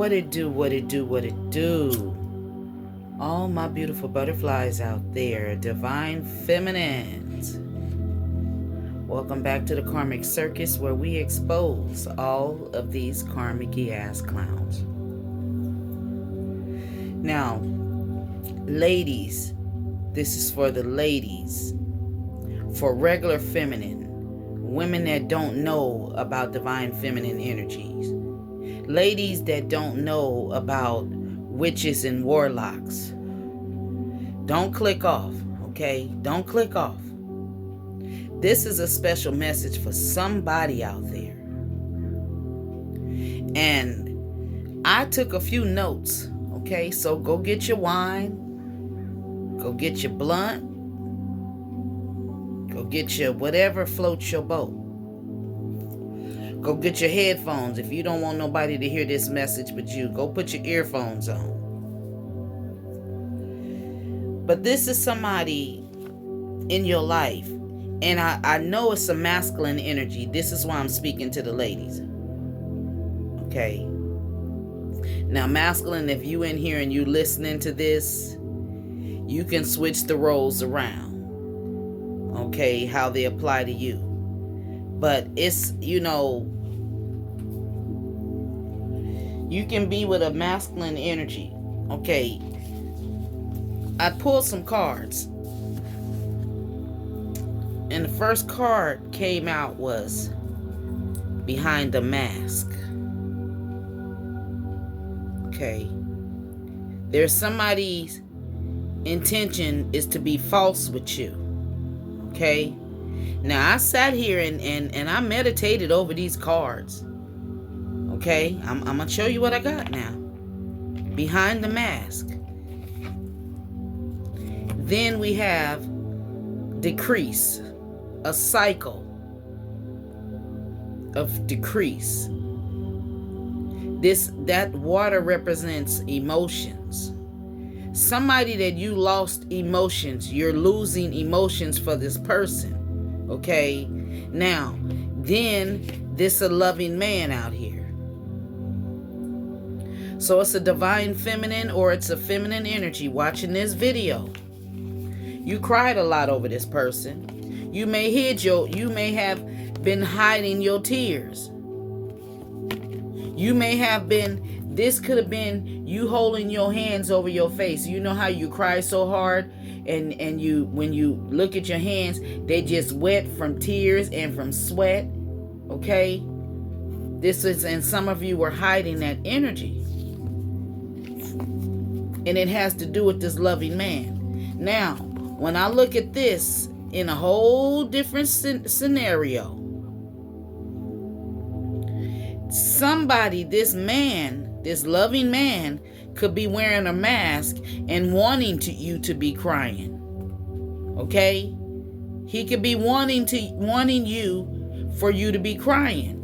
What it do, what it do, what it do. All my beautiful butterflies out there, divine feminines. Welcome back to the Karmic Circus, where we expose all of these karmic ass clowns. Now, ladies, this is for the ladies. For regular feminine, women that don't know about divine feminine energies. Ladies that don't know about witches and warlocks. Don't click off, okay? Don't click off. This is a special message for somebody out there. And I took a few notes, okay? So go get your wine, go get your blunt, go get your whatever floats your boat. Go get your headphones. If you don't want nobody to hear this message but you, go put your earphones on. But this is somebody in your life, and I know it's a masculine energy. This is why I'm speaking to the ladies. Okay. Now, masculine, if you in here and you listening to this, you can switch the roles around. Okay, how they apply to you. But it's, you can be with a masculine energy. Okay. I pulled some cards. And the first card came out was behind the mask. Okay. There's somebody's intention is to be false with you. Okay. Now I sat here and I meditated over these cards. Okay. I'm going to show you what I got now. Behind the mask. Then we have decrease. A cycle of decrease. That water represents emotions. Somebody that you lost emotions. You're losing emotions for this person. Okay. Now, then this a loving man out here. So it's a divine feminine or it's a feminine energy watching this video. You cried a lot over this person. You may have been hiding your tears. You may have been, this could have been you holding your hands over your face. You know how you cry so hard and you, when you look at your hands, they just wet from tears and from sweat. Okay? And some of you were hiding that energy. And it has to do with this loving man. Now, when I look at this in a whole different scenario, somebody, this man, this loving man, could be wearing a mask and wanting you to be crying. Okay? He could be wanting you for you to be crying.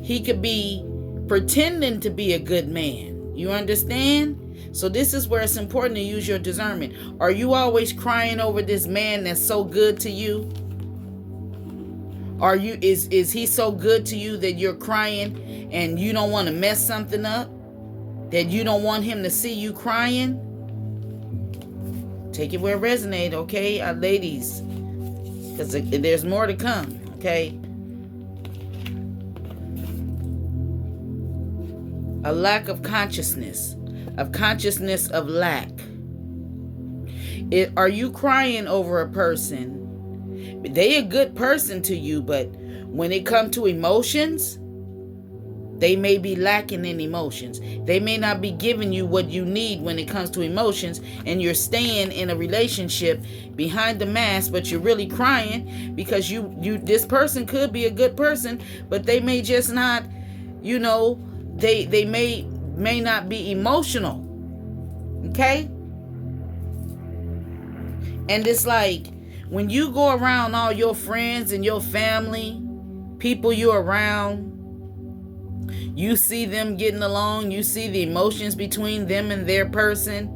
He could be pretending to be a good man. You understand? So this is where it's important to use your discernment. Are you always crying over this man that's so good to you? Is he so good to you that you're crying and you don't want to mess something up? That you don't want him to see you crying? Take it where it resonates, okay, ladies? Because there's more to come, okay? A lack of consciousness. Of lack. Are you crying over a person? They a good person to you, but when it comes to emotions, they may be lacking in emotions. They may not be giving you what you need when it comes to emotions, and you're staying in a relationship behind the mask, but you're really crying because this person could be a good person, but they may just not, they may not be emotional. Okay? And it's like when you go around all your friends and your family, people you're around, you see them getting along, you see the emotions between them and their person,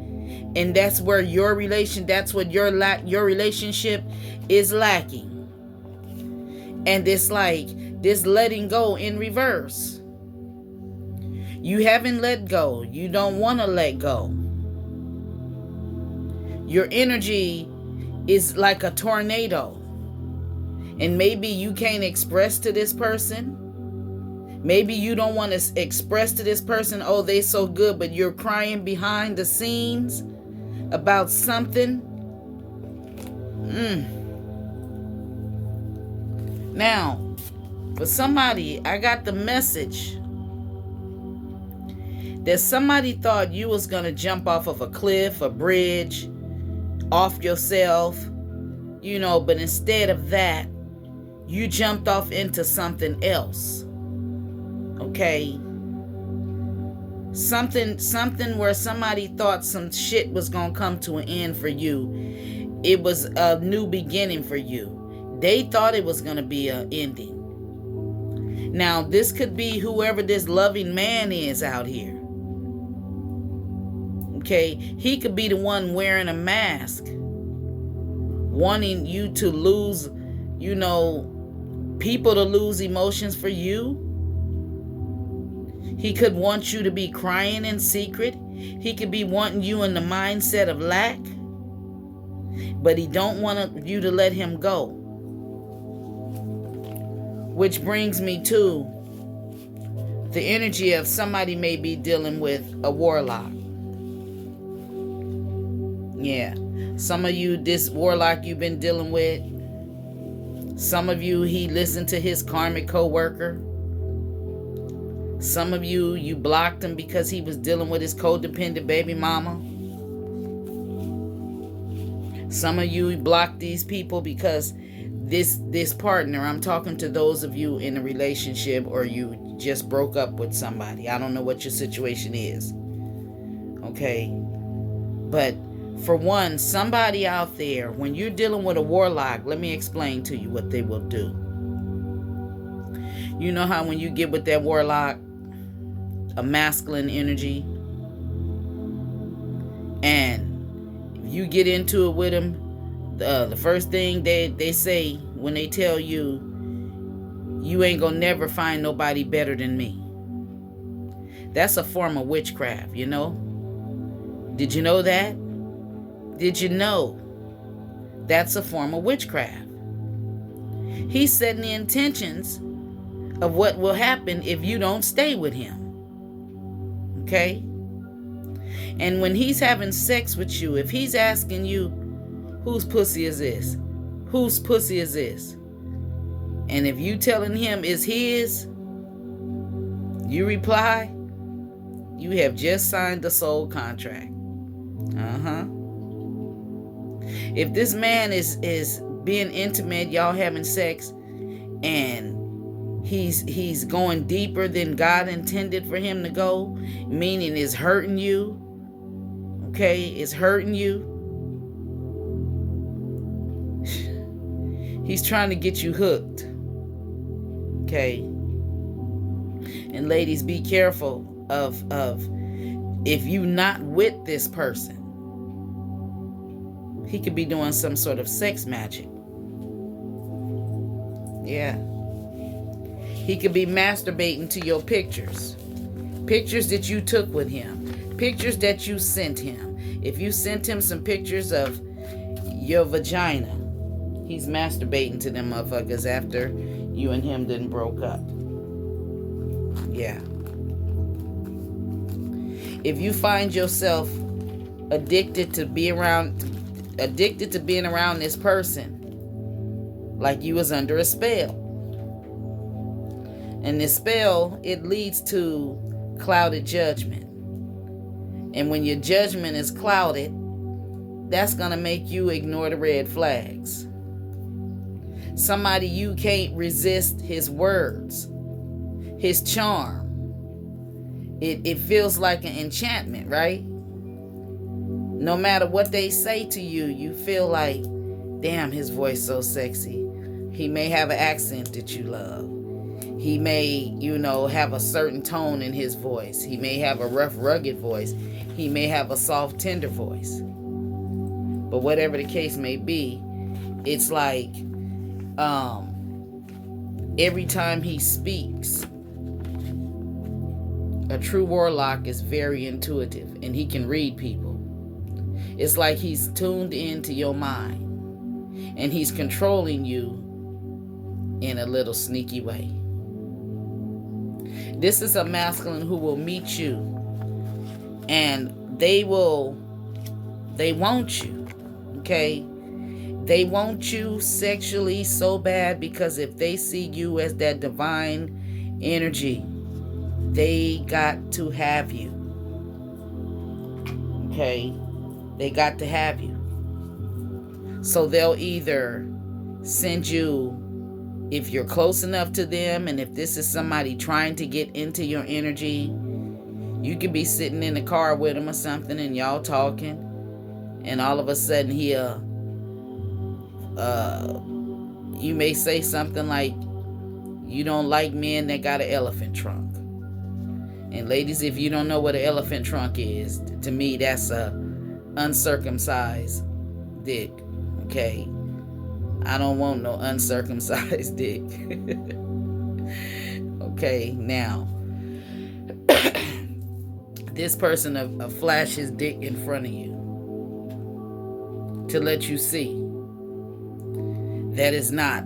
and that's where your relationship is lacking. And it's like this letting go in reverse. You haven't let go. You don't want to let go. Your energy is like a tornado. And maybe you can't express to this person. Maybe you don't want to express to this person, oh, they so good, but you're crying behind the scenes about something. Now, for somebody, I got the message that somebody thought you was going to jump off of a cliff, a bridge, off yourself, but instead of that, you jumped off into something else. Okay? Something where somebody thought some shit was going to come to an end for you. It was a new beginning for you. They thought it was going to be an ending. Now, this could be whoever this loving man is out here. Okay? He could be the one wearing a mask, wanting you to lose, people to lose emotions for you. He could want you to be crying in secret. He could be wanting you in the mindset of lack. But he don't want you to let him go. Which brings me to the energy of somebody may be dealing with a warlock. Yeah. Some of you, this warlock you've been dealing with. Some of you, he listened to his karmic co-worker. Some of you, you blocked him because he was dealing with his codependent baby mama. Some of you blocked these people because this partner, I'm talking to those of you in a relationship or you just broke up with somebody. I don't know what your situation is. Okay? But for one, somebody out there, when you're dealing with a warlock, let me explain to you what they will do. You know how when you get with that warlock, a masculine energy, and you get into it with him, the first thing they say when they tell you, you ain't gonna never find nobody better than me. That's a form of witchcraft, Did you know that? Did you know that's a form of witchcraft? He's setting the intentions of what will happen if you don't stay with him. Okay? And when he's having sex with you, if he's asking you, whose pussy is this? Whose pussy is this? And if you telling him it's his, you reply, you have just signed the soul contract. If this man is being intimate, y'all having sex, and he's going deeper than God intended for him to go, meaning it's hurting you. Okay, it's hurting you. He's trying to get you hooked. Okay. And ladies, be careful of if you not with this person. He could be doing some sort of sex magic. Yeah. He could be masturbating to your pictures. Pictures that you took with him. Pictures that you sent him. If you sent him some pictures of your vagina, he's masturbating to them motherfuckers after you and him didn't broke up. Yeah. If you find yourself addicted to being around this person, like you was under a spell. And this spell, it leads to clouded judgment. And when your judgment is clouded, that's going to make you ignore the red flags. Somebody, you can't resist his words, his charm. It feels like an enchantment, right? No matter what they say to you, you feel like, damn, his voice so sexy. He may have an accent that you love. He may, have a certain tone in his voice. He may have a rough, rugged voice. He may have a soft, tender voice. But whatever the case may be, it's like every time he speaks, A true warlock is very intuitive, and he can read people. It's like he's tuned into your mind, and he's controlling you in a little sneaky way. This is a masculine who will meet you, and they want you, okay? They want you sexually so bad, because if they see you as that divine energy, they got to have you, okay? They got to have you. So they'll either send you, if you're close enough to them, and if this is somebody trying to get into your energy, you could be sitting in the car with him or something, and y'all talking, and all of a sudden he'll, you may say something like, you don't like men that got an elephant trunk. And ladies, if you don't know what an elephant trunk is, to me, that's a uncircumcised dick, okay? I don't want no uncircumcised dick. Okay, now, this person will flash his dick in front of you to let you see that is not.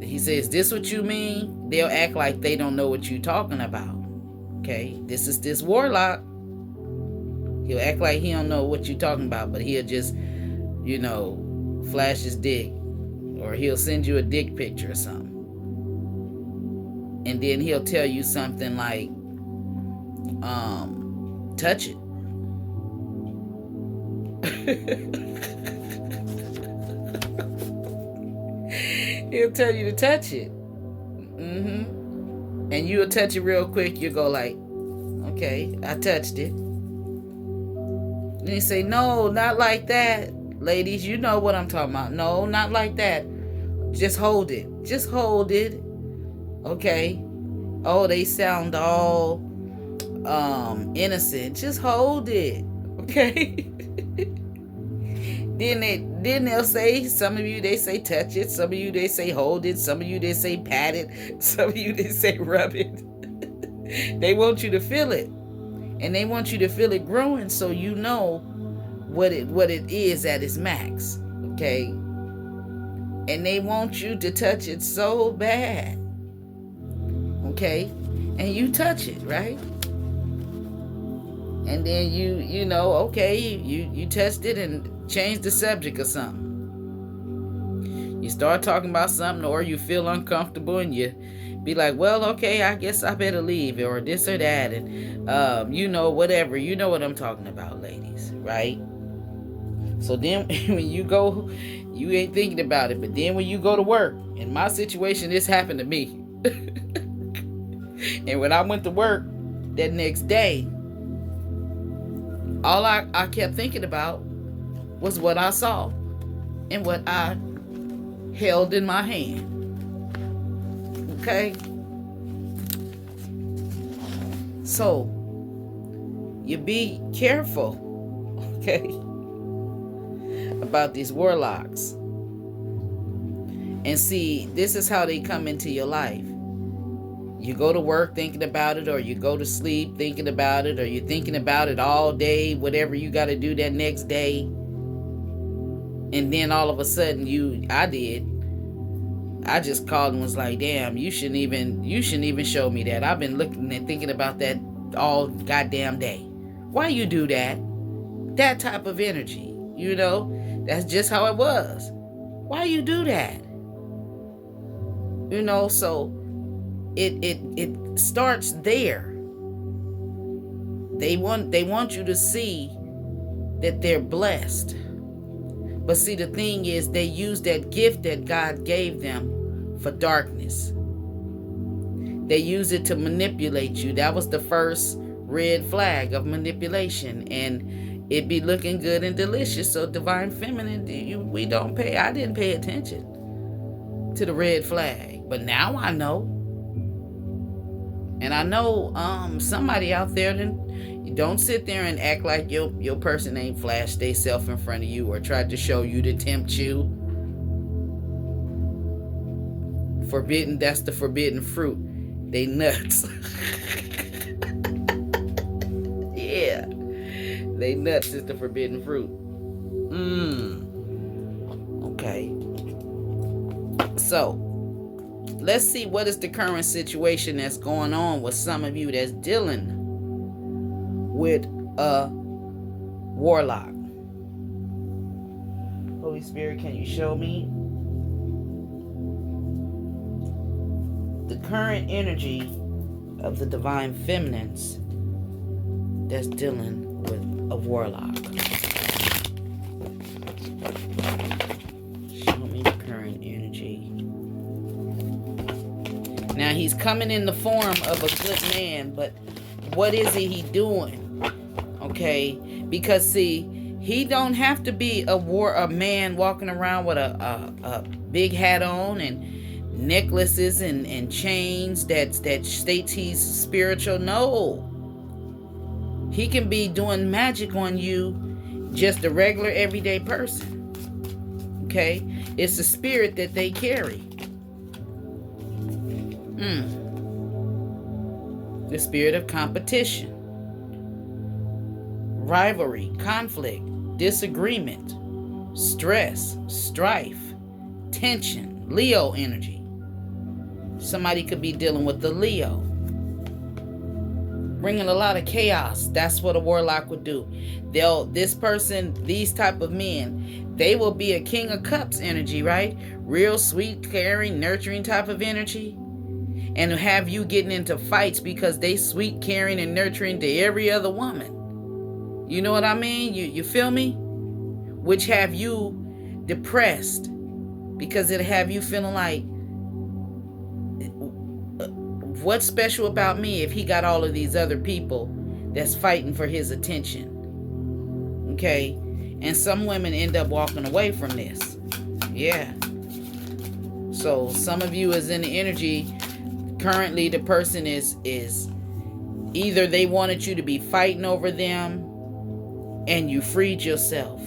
He says, this what you mean? They'll act like they don't know what you're talking about. Okay, this is this warlock. He'll act like he don't know what you're talking about, but he'll just, flash his dick, or he'll send you a dick picture or something. And then he'll tell you something like, touch it. He'll tell you to touch it. And you'll touch it real quick. You'll go like, okay, I touched it. And he say, no, not like that. Ladies, you know what I'm talking about. No, not like that. Just hold it. Just hold it. Okay. Oh, they sound all innocent. Just hold it. Okay. Then they'll say, some of you, they say touch it. Some of you, they say hold it. Some of you, they say pat it. Some of you, they say rub it. They want you to feel it. And they want you to feel it growing, so you know what it is at its max. Okay? And they want you to touch it so bad. Okay? And you touch it, right? And then you touched it and changed the subject or something. You start talking about something, or you feel uncomfortable and you be like, well, okay, I guess I better leave, or this or that, and whatever. You know what I'm talking about, ladies, right? So then when you go, you ain't thinking about it, but then when you go to work, in my situation, this happened to me. And when I went to work that next day, all I kept thinking about was what I saw and what I held in my hand. Okay? So, you be careful, okay, about these warlocks. And see, this is how they come into your life. You go to work thinking about it, or you go to sleep thinking about it, or you're thinking about it all day, whatever you got to do that next day. And then all of a sudden I just called and was like, damn, you shouldn't even show me that. I've been looking and thinking about that all goddamn day. Why you do that? That type of energy, that's just how it was. Why you do that? So it starts there. They want you to see that they're blessed. But see, the thing is, they use that gift that God gave them for darkness. They use it to manipulate you. That was the first red flag of manipulation. And it be looking good and delicious. So divine feminine, I didn't pay attention to the red flag. But now I know. And I know somebody out there, then don't sit there and act like your person ain't flashed they self in front of you or tried to show you to tempt you. Forbidden, that's the forbidden fruit. They nuts. They nuts is the forbidden fruit. Okay. So, let's see what is the current situation that's going on with some of you that's dealing with a warlock. Holy Spirit, can you show me the current energy of the divine feminines that's dealing with a warlock? Show me the current energy. Now he's coming in the form of a good man, but what is he doing? Okay, because see, he don't have to be a man walking around with a big hat on and necklaces and chains that states he's spiritual. No, he can be doing magic on you, just a regular everyday person. Okay, it's the spirit that they carry. The spirit of competition, rivalry, conflict, disagreement, stress, strife, tension, Leo energy. Somebody could be dealing with the Leo, bringing a lot of chaos. That's what a warlock would do. These type of men, they will be a King of Cups energy, right? Real sweet, caring, nurturing type of energy. And have you getting into fights because they sweet, caring, and nurturing to every other woman. You know what I mean? You feel me? Which have you depressed because it'll have you feeling like, what's special about me if he got all of these other people that's fighting for his attention? Okay? And some women end up walking away from this. Yeah. So some of you is in the energy. Currently, the person is either they wanted you to be fighting over them and you freed yourself.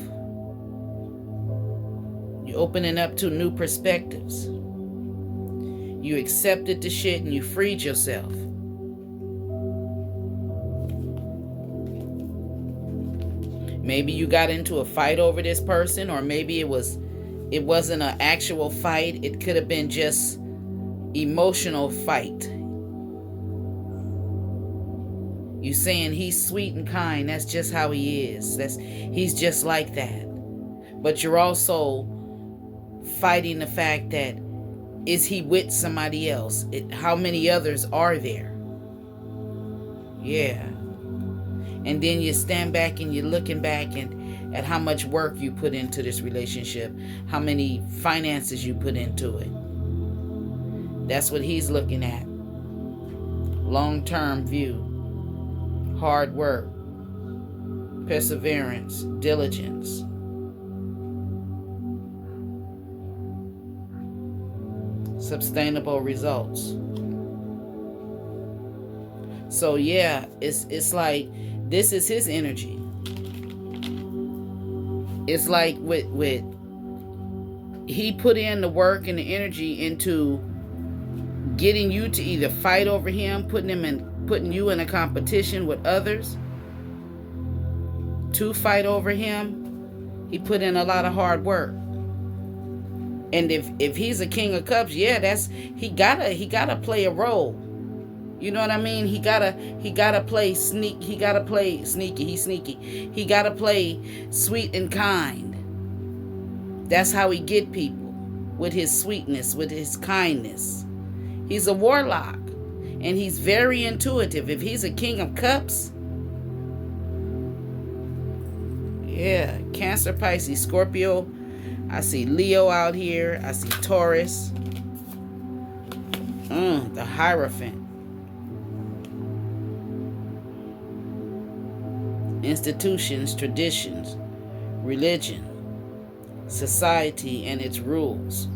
You're opening up to new perspectives. You accepted the shit and you freed yourself. Maybe you got into a fight over this person, or maybe it wasn't an actual fight. It could have been just emotional fight. You saying he's sweet and kind, that's just how he is. He's just like that. But you're also fighting the fact that, is he with somebody else? How many others are there? Yeah. And then you stand back and you're looking back at how much work you put into this relationship, how many finances you put into it. That's what he's looking at. Long-term view. Hard work. Perseverance. Diligence. Sustainable results. So yeah, it's like this is his energy. It's like with he put in the work and the energy into getting you to either fight over him, putting you in a competition with others to fight over him. He put in a lot of hard work. And if he's a King of Cups, yeah, he gotta play a role. You know what I mean? He gotta play sneaky. He gotta play sneaky. He's sneaky. He gotta play sweet and kind. That's how he get people, with his sweetness, with his kindness. He's a warlock, and he's very intuitive. If he's a King of Cups, yeah, Cancer, Pisces, Scorpio. I see Leo out here. I see Taurus. The Hierophant. Institutions, traditions, religion, society and its rules.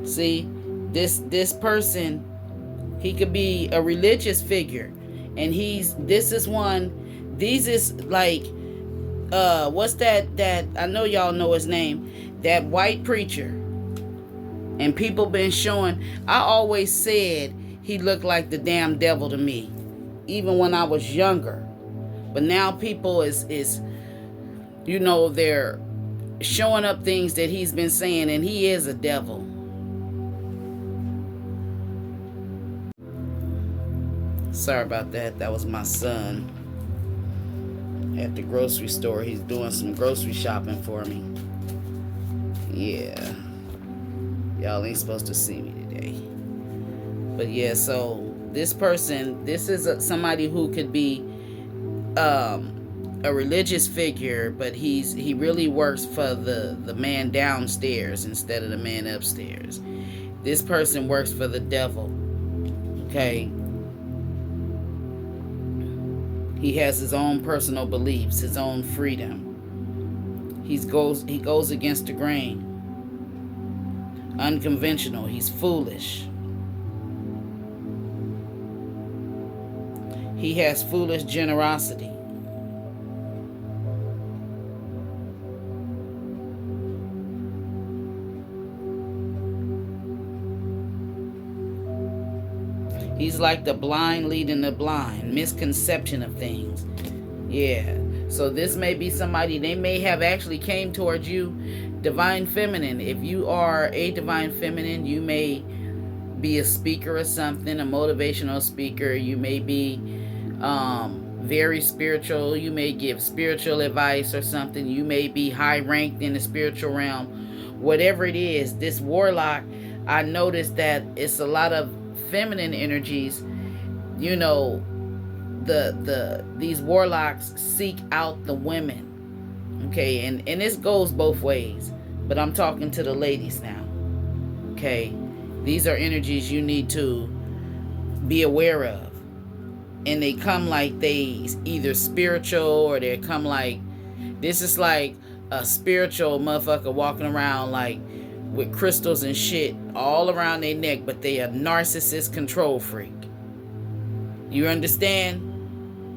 See, this person, he could be a religious figure, and these is like, what's that I know y'all know his name, that white preacher. And people been showing, I always said he looked like the damn devil to me. even when I was younger. But now people is they're showing up things that he's been saying, and he is a devil. Sorry about that. That was my son at the grocery store. He's doing some grocery shopping for me. Yeah. Y'all ain't supposed to see me today. But yeah, so this person, this is somebody who could be a religious figure, but he really works for the man downstairs instead of the man upstairs. This person works for the devil. Okay? He has his own personal beliefs, his own freedom. He goes against the grain. Unconventional. He's foolish. He has foolish generosity. He's like the blind leading the blind. Misconception of things. Yeah. So this may be somebody, they may have actually came towards you, divine feminine. If you are a divine feminine, you may be a speaker or something, a motivational speaker. You may be very spiritual. You may give spiritual advice or something. You may be high ranked in the spiritual realm. Whatever it is, this warlock, I noticed that it's a lot of feminine energies. You know, these warlocks seek out the women. Okay, and this goes both ways, but I'm talking to the ladies now. Okay, these are energies you need to be aware of. And they come like they either spiritual, or they come like, this is like a spiritual motherfucker walking around like with crystals and shit all around their neck, but they a narcissist control freak. You understand?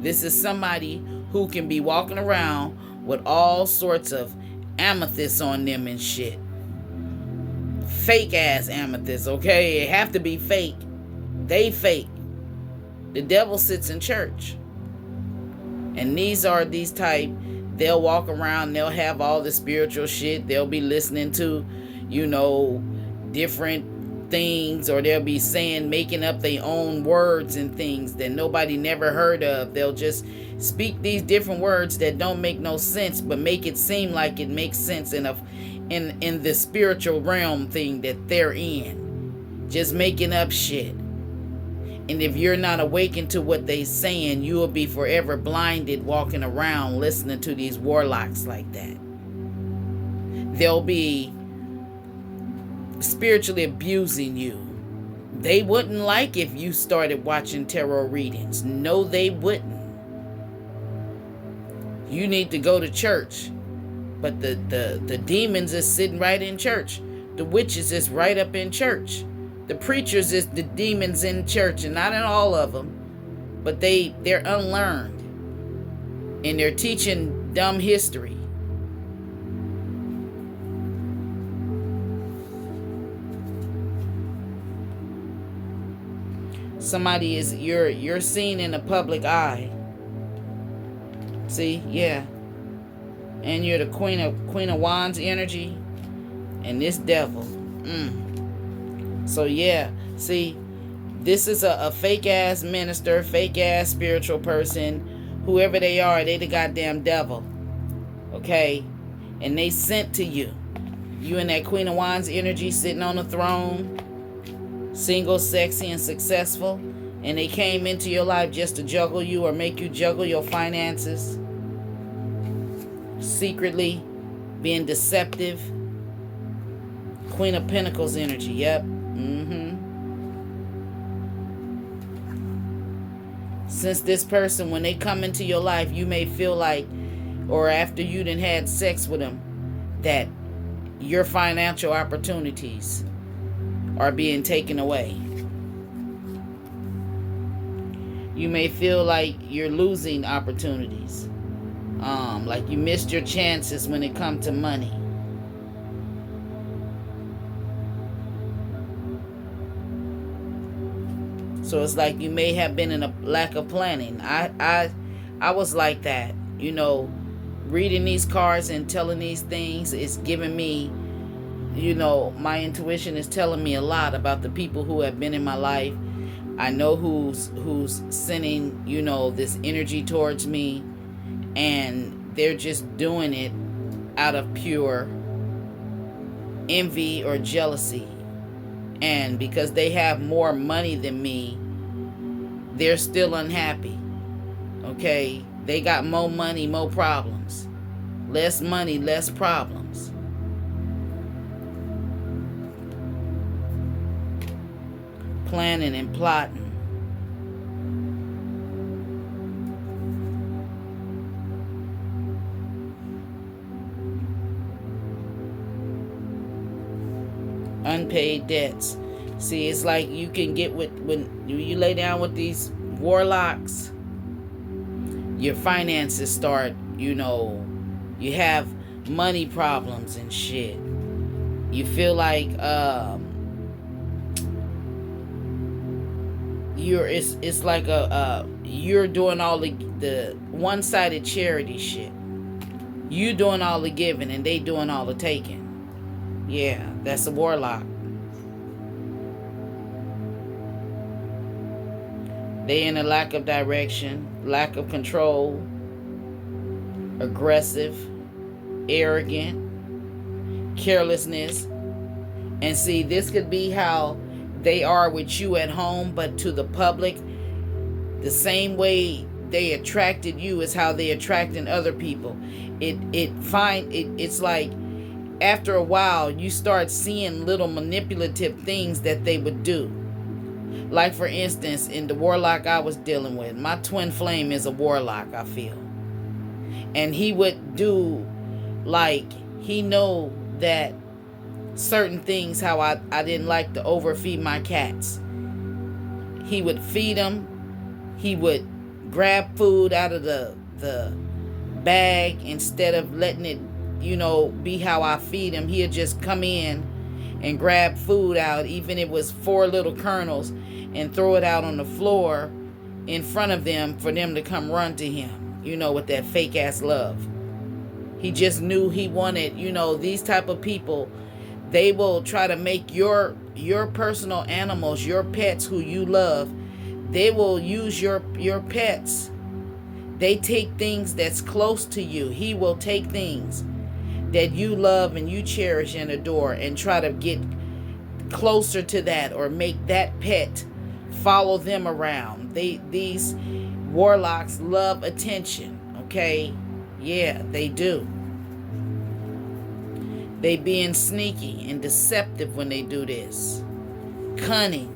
This is somebody who can be walking around with all sorts of amethysts on them and shit. Fake ass amethysts, okay? It have to be fake. They fake. The devil sits in church. And these are these type, they'll walk around, they'll have all the spiritual shit. They'll be listening to, different things, or they'll be saying, making up their own words and things that nobody never heard of. They'll just speak these different words that don't make no sense, but make it seem like it makes sense in the spiritual realm thing that they're in. Just making up shit. And if you're not awakened to what they're saying, you will be forever blinded walking around listening to these warlocks like that. They'll be spiritually abusing you. They wouldn't like if you started watching tarot readings. No, they wouldn't. You need to go to church. But the demons is sitting right in church. The witches is right up in church. The preachers is the demons in church, and not in all of them, but they're unlearned, and they're teaching dumb history. Somebody is you're seen in the public eye. See, yeah, and you're the Queen of Wands energy, and this devil. So yeah, see, this is a fake ass minister, fake ass spiritual person. Whoever they are, they the goddamn devil. Okay? And they sent to you. You in that Queen of Wands energy, sitting on the throne, single, sexy, and successful. And they came into your life just to juggle you or make you juggle your finances. Secretly being deceptive. Queen of Pentacles energy, yep. Since this person, when they come into your life, you may feel like, or after you done had sex with them, that your financial opportunities are being taken away. You may feel like you're losing opportunities. Like you missed your chances when it comes to money. So it's like you may have been in a lack of planning. I was like that, reading these cards and telling these things is giving me, my intuition is telling me a lot about the people who have been in my life. I know who's sending, this energy towards me, and they're just doing it out of pure envy or jealousy. And because they have more money than me, they're still unhappy. Okay? They got more money, more problems. Less money, less problems. Planning and plotting. Unpaid debts. See, it's like you can get with, when you lay down with these warlocks, your finances start, you have money problems and shit. You feel like it's like you're doing all the one-sided charity shit. You doing all the giving and they doing all the taking. Yeah, that's a warlock. They in a lack of direction, lack of control, aggressive, arrogant, carelessness. And see, this could be how they are with you at home, but to the public, the same way they attracted you is how they attracting other people. It's like after a while you start seeing little manipulative things that they would do. Like for instance, in the warlock I was dealing with, my twin flame is a warlock, I feel. And he would do, like, he know that certain things, how I didn't like to overfeed my cats. He would feed them. He would grab food out of the bag instead of letting it, be how I feed him. He'd just come in and grab food out, even if it was 4 little kernels, and throw it out on the floor in front of them for them to come run to him, with that fake ass love. He just knew he wanted, these type of people, they will try to make your personal animals, your pets who you love, they will use your pets. They take things that's close to you. He will take things that you love and you cherish and adore and try to get closer to that, or make that pet follow them around. These warlocks love attention, okay? Yeah, they do. They being sneaky and deceptive when they do this. Cunning.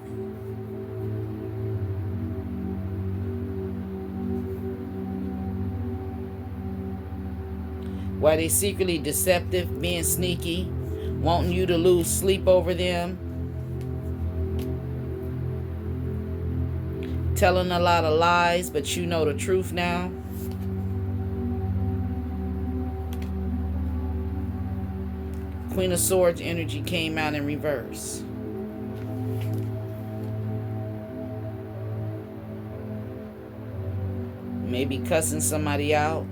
Why they secretly deceptive, being sneaky, wanting you to lose sleep over them, telling a lot of lies, but you know the truth now. Queen of Swords energy came out in reverse. Maybe cussing somebody out.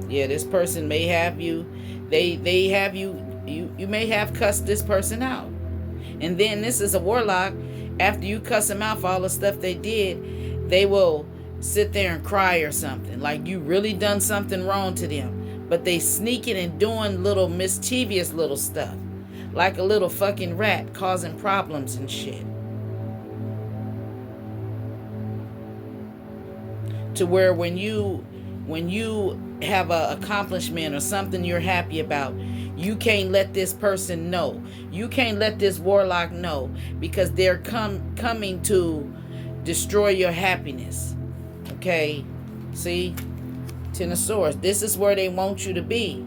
Yeah, this person may have you. They have you. You may have cussed this person out, and then this is a warlock. After you cuss them out for all the stuff they did, they will sit there and cry or something, like you really done something wrong to them. But they sneaking and doing little mischievous little stuff, like a little fucking rat causing problems and shit. To where when you have an accomplishment or something you're happy about, you can't let this person know. You can't let this warlock know, because they're coming to destroy your happiness. Okay? See? Ten of Swords. This is where they want you to be.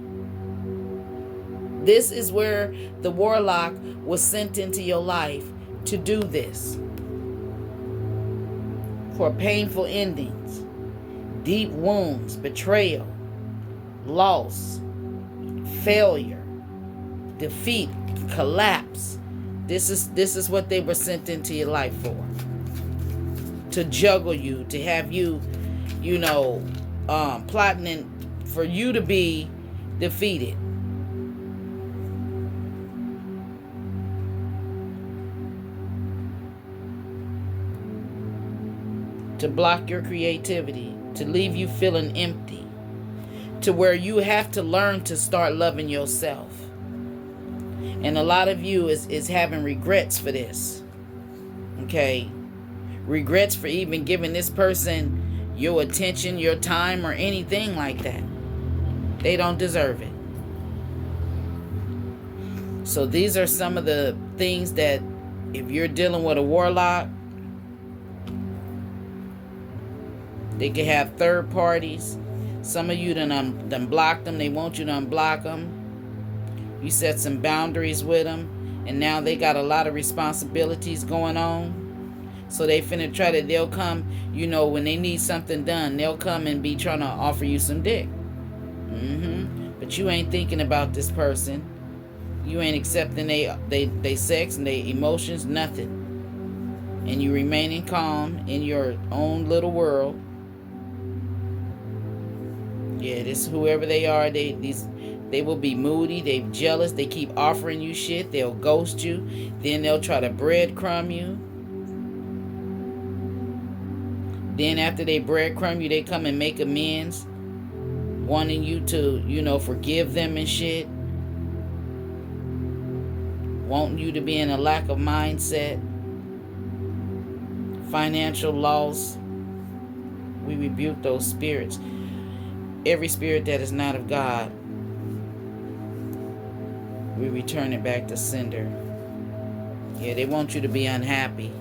This is where the warlock was sent into your life to do this. For painful endings, deep wounds, betrayal, loss, failure, defeat, collapse. This is what they were sent into your life for. to juggle you, to have you, plotting for you to be defeated. To block your creativity, to leave you feeling empty, to where you have to learn to start loving yourself. And a lot of you is having regrets for this. Okay? Regrets for even giving this person your attention, your time, or anything like that. They don't deserve it. So these are some of the things that if you're dealing with a warlock, they can have third parties. Some of you done blocked them. They want you to unblock them. You set some boundaries with them. And now they got a lot of responsibilities going on. So they finna try to, they'll come, when they need something done, they'll come and be trying to offer you some dick. But you ain't thinking about this person. You ain't accepting they sex and they emotions, nothing. And you remaining calm in your own little world. Yeah, this whoever they are, they will be moody, they jealous, they keep offering you shit, they'll ghost you, then they'll try to breadcrumb you. Then after they breadcrumb you, they come and make amends, wanting you to, forgive them and shit. Wanting you to be in a lack of mindset. Financial loss. We rebuke those spirits. Every spirit that is not of God, we return it back to sender. Yeah, they want you to be unhappy.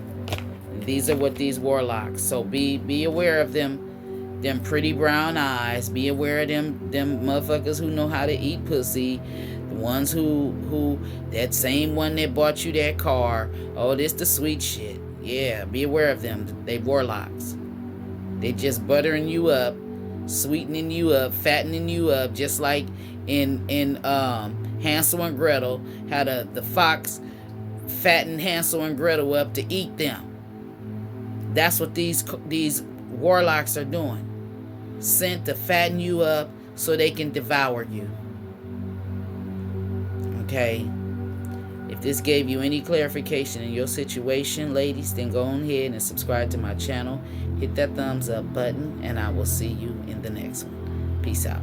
These are what these warlocks. So be aware of them pretty brown eyes. Be aware of them motherfuckers who know how to eat pussy. The ones who that same one that bought you that car. Oh, this the sweet shit. Yeah, be aware of them. They warlocks. They just buttering you up, sweetening you up, fattening you up, just like in Hansel and Gretel, how the fox fattened Hansel and Gretel up to eat them. That's what these warlocks are doing. Sent to fatten you up so they can devour you. Okay? If this gave you any clarification in your situation, ladies, then go on ahead and subscribe to my channel. Hit that thumbs up button, and I will see you in the next one. Peace out.